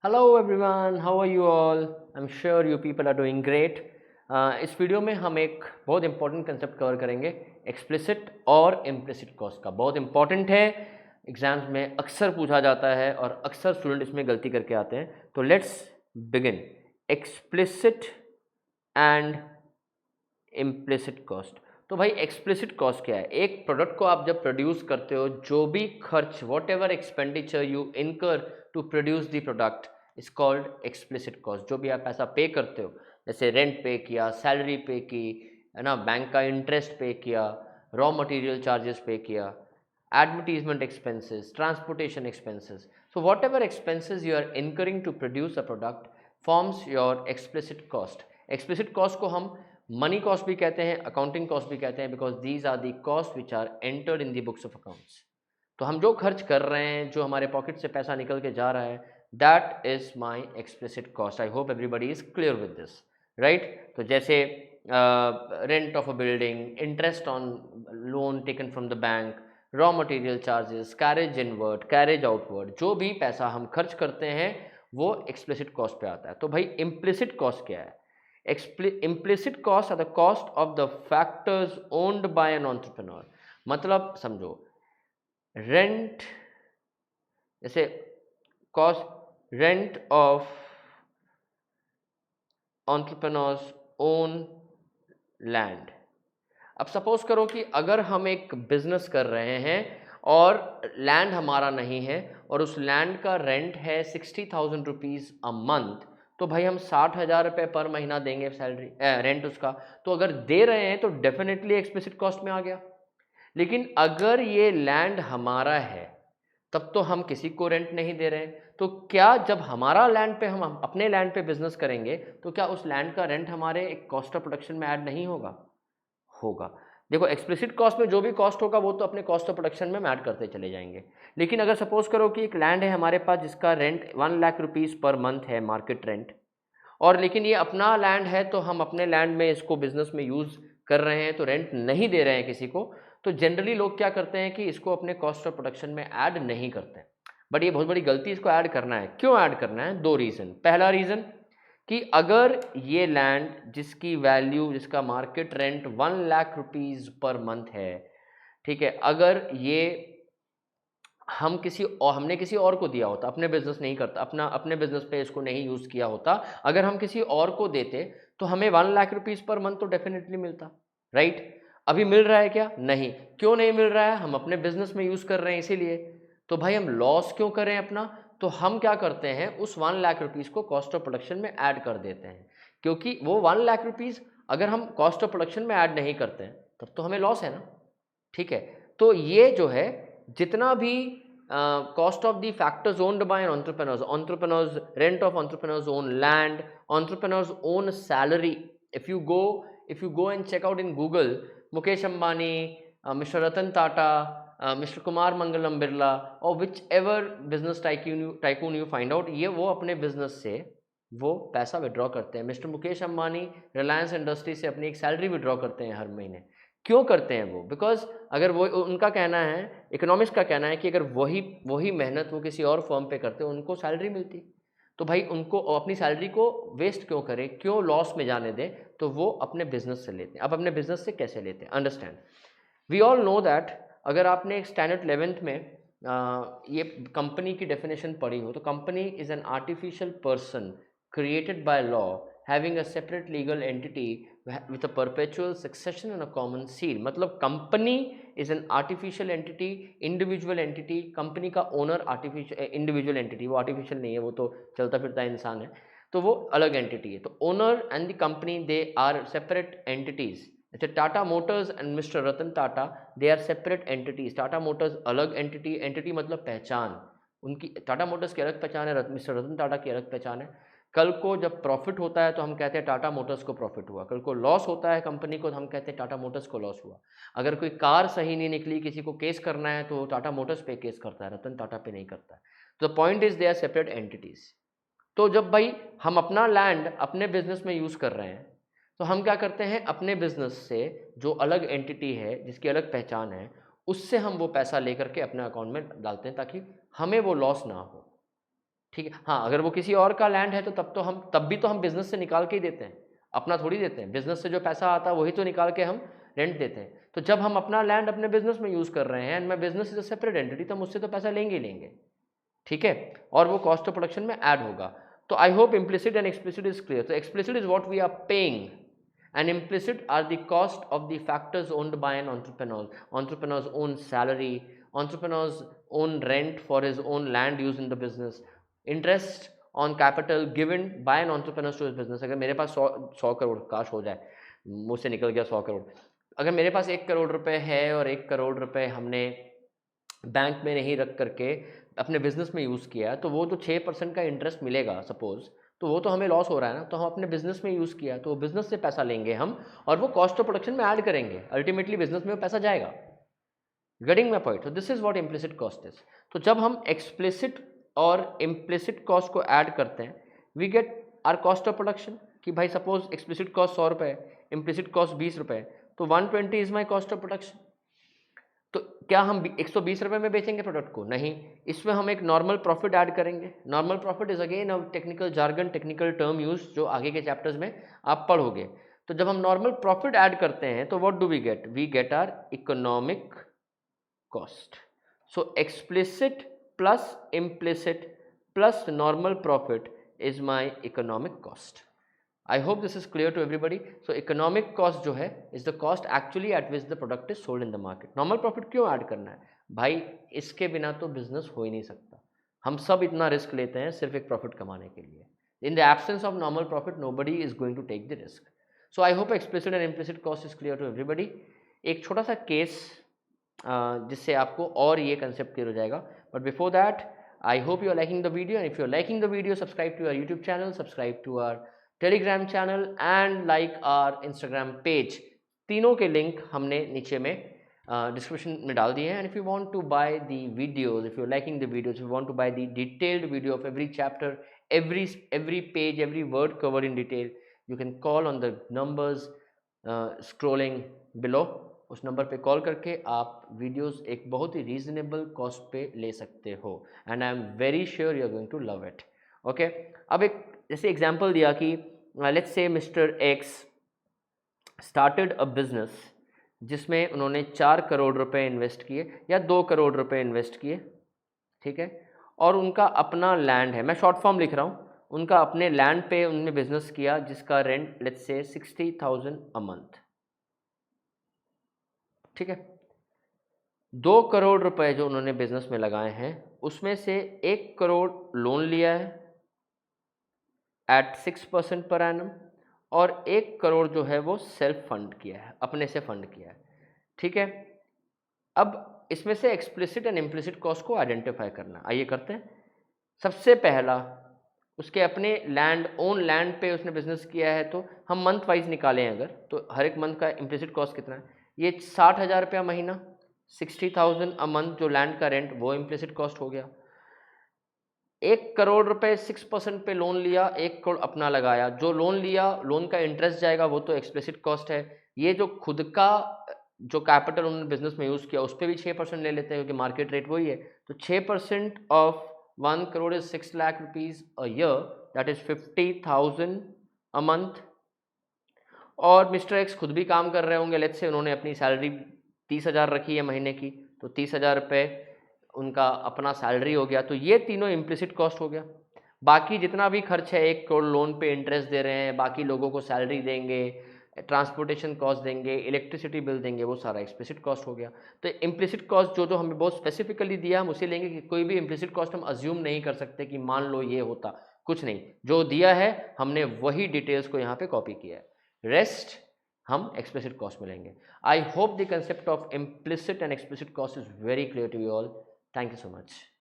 Hello everyone, how are you all? I'm sure you people are doing great. इस video में हम एक बहुत इंपॉर्टेंट कंसेप्ट कवर करेंगे एक्सप्लिसिट और इम्प्लिसिट कॉस्ट का। बहुत इंपॉर्टेंट है, एग्जाम्स में अक्सर पूछा जाता है और अक्सर स्टूडेंट इसमें गलती करके आते हैं। तो let's begin. Explicit and implicit cost. तो भाई एक्सप्लिसिट कॉस्ट क्या है? एक प्रोडक्ट को आप जब प्रोड्यूस करते हो, जो भी खर्च whatever expenditure you incur to produce the product is called explicit cost. जो भी आप पैसा पे करते हो, जैसे रेंट पे किया, सैलरी पे की, है ना, बैंक का इंटरेस्ट पे किया, रॉ मटेरियल चार्जेस पे किया, advertisement expenses, transportation expenses. So whatever expenses you are incurring to produce a product forms your explicit cost. Explicit cost को हम मनी कॉस्ट भी कहते हैं, अकाउंटिंग कॉस्ट भी कहते हैं, because these are the cost which are entered in the books of accounts. तो हम जो खर्च कर रहे हैं, जो हमारे पॉकेट से पैसा निकल के जा रहा है, that is my explicit cost. I hope everybody is clear with this, right. तो जैसे rent of a building, interest on loan taken from the bank, raw material charges, carriage inward, carriage outward, जो भी पैसा हम खर्च करते हैं वो एक्सप्लिसिट कॉस्ट पे आता है। तो भाई इम्प्लिसिट कॉस्ट क्या है? Implicit costs are the cost of the factors owned by an entrepreneur। मतलब समझो, रेंट, जैसे cost rent of entrepreneurs own land. अब सपोज करो कि अगर हम एक बिजनेस कर रहे हैं और लैंड हमारा नहीं है और उस लैंड का रेंट है 60,000 रुपीज़ अ मंथ, तो भाई हम 60,000 रुपये पर महीना देंगे सैलरी रेंट उसका। तो अगर दे रहे हैं तो डेफिनेटली एक्सप्लिसिट कॉस्ट में आ गया। लेकिन अगर ये लैंड हमारा है तब तो हम किसी को रेंट नहीं दे रहे हैं। तो क्या जब हमारा लैंड पे हम अपने लैंड पे बिजनेस करेंगे तो क्या उस लैंड का रेंट हमारे एक कॉस्ट ऑफ प्रोडक्शन में ऐड नहीं होगा? होगा। देखो, एक्सप्लिसिट कॉस्ट में जो भी कॉस्ट होगा वो तो अपने कॉस्ट ऑफ प्रोडक्शन में ऐड करते चले जाएंगे। लेकिन अगर सपोज करो कि एक लैंड है हमारे पास जिसका rent 1 lakh rupees per month है, मार्केट रेंट, और लेकिन ये अपना लैंड है तो हम अपने लैंड में इसको बिजनेस में यूज़ कर रहे हैं, तो रेंट नहीं दे रहे हैं किसी को, तो जनरली लोग क्या करते हैं कि इसको अपने कॉस्ट ऑफ प्रोडक्शन में ऐड नहीं करते हैं। बट ये बहुत बड़ी गलती, इसको ऐड करना है। क्यों ऐड करना है? दो रीज़न। पहला रीज़न कि अगर ये लैंड जिसकी वैल्यू, जिसका market rent 1 lakh rupees per month है, ठीक है, अगर ये हम किसी और, हमने किसी और को दिया होता, अपने बिजनेस नहीं करता, अपने बिजनेस पे इसको नहीं यूज़ किया होता, अगर हम किसी और को देते तो हमें 1 लाख रुपीज़ पर मंथ तो डेफिनेटली मिलता, राइट। अभी मिल रहा है क्या? नहीं। क्यों नहीं मिल रहा है? हम अपने बिजनेस में यूज़ कर रहे हैं इसीलिए। तो भाई हम लॉस क्यों करें अपना? तो हम क्या करते हैं, उस 1 लाख रुपीज़ को कॉस्ट ऑफ प्रोडक्शन में ऐड कर देते हैं, क्योंकि वो 1 लाख रुपीज़ अगर हम कॉस्ट ऑफ प्रोडक्शन में ऐड नहीं करते हैं तब तो हमें लॉस है ना, ठीक है। तो ये जो है, जितना भी cost of the factors owned by an entrepreneurs, rent of entrepreneurs own land, entrepreneurs own salary. If you go and check out in Google, Mukesh Ambani, Mr. Ratan Tata, Mr. Kumar Mangalam Birla, or whichever business tycoon you find out, ये वो अपने business से वो पैसा withdraw करते हैं। Mister Mukesh Ambani Reliance industry से अपनी एक सैलरी विड्रॉ करते हैं हर महीने। क्यों करते हैं वो? बिकॉज अगर वो, उनका कहना है, इकोनॉमिक्स का कहना है कि अगर वही मेहनत वो किसी और फर्म पे करते उनको सैलरी मिलती। तो भाई उनको अपनी सैलरी को वेस्ट क्यों करें, क्यों लॉस में जाने दें? तो वो अपने बिजनेस से लेते हैं। अब अपने बिजनेस से कैसे लेते हैं? Understand, we all know that अगर आपने एक स्टैंडर्ड 11th में ये कंपनी की डेफिनेशन पढ़ी हो, तो company is an artificial person created by law having a separate legal entity with a perpetual succession and a common seal। मतलब company is an artificial entity, individual entity. Company का owner artificial individual entity, वो artificial नहीं है, वो तो चलता फिरता इंसान है, तो वो अलग एंटिटी है। तो owner and the company, they are separate entities. जैसे Tata Motors and mister Ratan Tata, they are separate entities. Tata Motors अलग एंटिटी, एंटिटी मतलब पहचान, उनकी टाटा मोटर्स की अलग पहचान है, मिस्टर रतन टाटा की अलग पहचान है। कल को जब प्रॉफिट होता है तो हम कहते हैं टाटा मोटर्स को प्रॉफिट हुआ, कल को लॉस होता है कंपनी को तो हम कहते हैं टाटा मोटर्स को लॉस हुआ। अगर कोई कार सही नहीं निकली, किसी को केस करना है तो टाटा मोटर्स पे केस करता है, रतन टाटा पे नहीं करता है। तो point is they are separate entities. तो जब भाई हम अपना लैंड अपने बिजनेस में यूज़ कर रहे हैं तो हम क्या करते हैं, अपने बिजनेस से जो अलग एंटिटी है, जिसकी अलग पहचान है, उससे हम वो पैसा लेकर के अपने अकाउंट में डालते हैं ताकि हमें वो लॉस ना हो। ठीक है। हाँ, अगर वो किसी और का लैंड है तो तब भी तो हम बिजनेस से निकाल के ही देते हैं, अपना थोड़ी देते हैं। बिजनेस से जो पैसा आता है वही तो निकाल के हम रेंट देते हैं। तो जब हम अपना लैंड अपने बिजनेस में यूज़ कर रहे हैं and my business is a separate entity, तो हम उससे तो पैसा लेंगे ही लेंगे, ठीक है, और वो कॉस्ट ऑफ प्रोडक्शन में ऐड होगा। तो I hope implicit and explicit is clear. तो explicit is what we are paying and implicit are the cost of the factors owned by an entrepreneur. Entrepreneur's own salary, entrepreneur's own rent for his own land used in the business, interest on capital given by an entrepreneur to his business. अगर मेरे पास 100 करोड़, काश हो जाए, मुझसे निकल गया 100 करोड़, अगर मेरे पास 1 करोड़ रुपए है और 1 करोड़ रुपए हमने बैंक में नहीं रख करके अपने बिजनेस में यूज़ किया, तो वो जो 6% का इंटरेस्ट मिलेगा सपोज, तो वो तो हमें लॉस हो रहा है ना, तो हम अपने बिजनेस में यूज़ किया, तो बिजनेस से पैसा लेंगे हम और वो कॉस्ट ऑफ प्रोडक्शन में ऐड करेंगे, अल्टीमेटली बिजनेस में वो पैसा जाएगा। Getting my point? तो this is what implicit cost is. तो जब हम एक्सप्लिसिट और इम्प्लिसिट कॉस्ट को ऐड करते हैं, we get our cost of production, कि भाई सपोज एक्सप्लिसिट कॉस्ट 100 रुपये, इम्प्लिसिट कॉस्ट 20 रुपये, तो 120 is my cost of production. तो क्या हम 120 रुपये में बेचेंगे प्रोडक्ट को? नहीं, इसमें हम एक नॉर्मल प्रॉफिट ऐड करेंगे। Normal profit is again a technical jargon, technical term use जो आगे के चैप्टर्स में आप पढ़ोगे। तो जब हम नॉर्मल प्रॉफिट ऐड करते हैं तो what do we get? We get our economic cost. So explicit plus implicit plus normal profit is my economic cost. I hope this is clear to everybody. So economic cost जो है is the cost actually at which the product is sold in the market. Normal profit क्यों add करना है भाई? इसके बिना तो business हो ही नहीं सकता। हम सब इतना रिस्क लेते हैं सिर्फ एक प्रॉफिट कमाने के लिए। In the absence of normal profit nobody is going to take the risk. So I hope explicit and implicit cost is clear to everybody. एक छोटा सा केस जिससे आपको और ये कंसेप्ट क्लियर हो जाएगा, but before that I hope you are liking the video, and if you are liking the video, subscribe to our YouTube channel, subscribe to our Telegram channel and like our Instagram page. तीनों के link हमने नीचे में description में डाल दिए हैं। And if you want to buy the videos, if you are liking the videos, if you want to buy the detailed video of every chapter, every page, every word covered in detail, you can call on the numbers scrolling below। उस number पे call करके आप videos एक बहुत ही reasonable cost पे ले सकते हो, and I am very sure you are going to love it. Okay, अब एक जैसे एग्जांपल दिया कि let's say mister X started a business जिसमें उन्होंने 4 करोड़ रुपए इन्वेस्ट किए या 2 करोड़ रुपए इन्वेस्ट किए, ठीक है, और उनका अपना लैंड है, मैं शॉर्ट फॉर्म लिख रहा हूँ, उनका अपने लैंड पे उन्होंने बिजनेस किया जिसका rent let's say 60,000 a month, ठीक है। 2 करोड़ रुपए जो उन्होंने बिजनेस में लगाए हैं उसमें से 1 करोड़ लोन लिया है एट 6% पर एनम, और 1 करोड़ जो है वो सेल्फ फंड किया है, अपने से फंड किया है, ठीक है। अब इसमें से एक्सप्लिसिट एंड इम्प्लिसिट कॉस्ट को आइडेंटिफाई करना, आइए करते हैं। सबसे पहला, उसके अपने लैंड, ओन लैंड पे उसने बिजनेस किया है, तो हम मंथ वाइज निकालें अगर, तो हर एक मंथ का इम्प्लिसिट कॉस्ट कितना है? ये 60,000 रुपया महीना, 60,000 अ मंथ जो लैंड का रेंट, वो इम्प्लिसिट कॉस्ट हो गया। 1 करोड़ रुपए 6% पे लोन लिया, 1 करोड़ अपना लगाया, जो लोन लिया लोन का इंटरेस्ट जाएगा, वो तो एक्सप्लिसिट कॉस्ट है। ये जो खुद का जो कैपिटल उन्होंने बिजनेस में यूज़ किया उस पर भी 6% ले लेते हैं क्योंकि मार्केट रेट वही है, तो 6% of 1 crore is 6 lakh rupees a year, that is 50,000 a month. और मिस्टर एक्स खुद भी काम कर रहे होंगे, लेट्स से उन्होंने अपनी सैलरी 30,000 रखी है महीने की, तो 30,000 रुपये उनका अपना सैलरी हो गया, तो ये तीनों इम्प्लिसिट कॉस्ट हो गया। बाकी जितना भी खर्च है, 1 करोड़ लोन पे इंटरेस्ट दे रहे हैं, बाकी लोगों को सैलरी देंगे, ट्रांसपोर्टेशन कॉस्ट देंगे, इलेक्ट्रिसिटी बिल देंगे, वो सारा एक्सप्लिसिट कॉस्ट हो गया। तो इम्प्लिसिट कॉस्ट जो जो हमें बहुत स्पेसिफिकली दिया हम उसे लेंगे, कि कोई भी इम्प्लिसिट कॉस्ट हम अज्यूम नहीं कर सकते कि मान लो ये होता, कुछ नहीं, जो दिया है हमने वही डिटेल्स को यहाँ पे कॉपी किया है, रेस्ट हम एक्सप्लिसिट कॉस्ट में लेंगे। I hope the concept of implicit and explicit cost is very clear to you all. Thank you so much.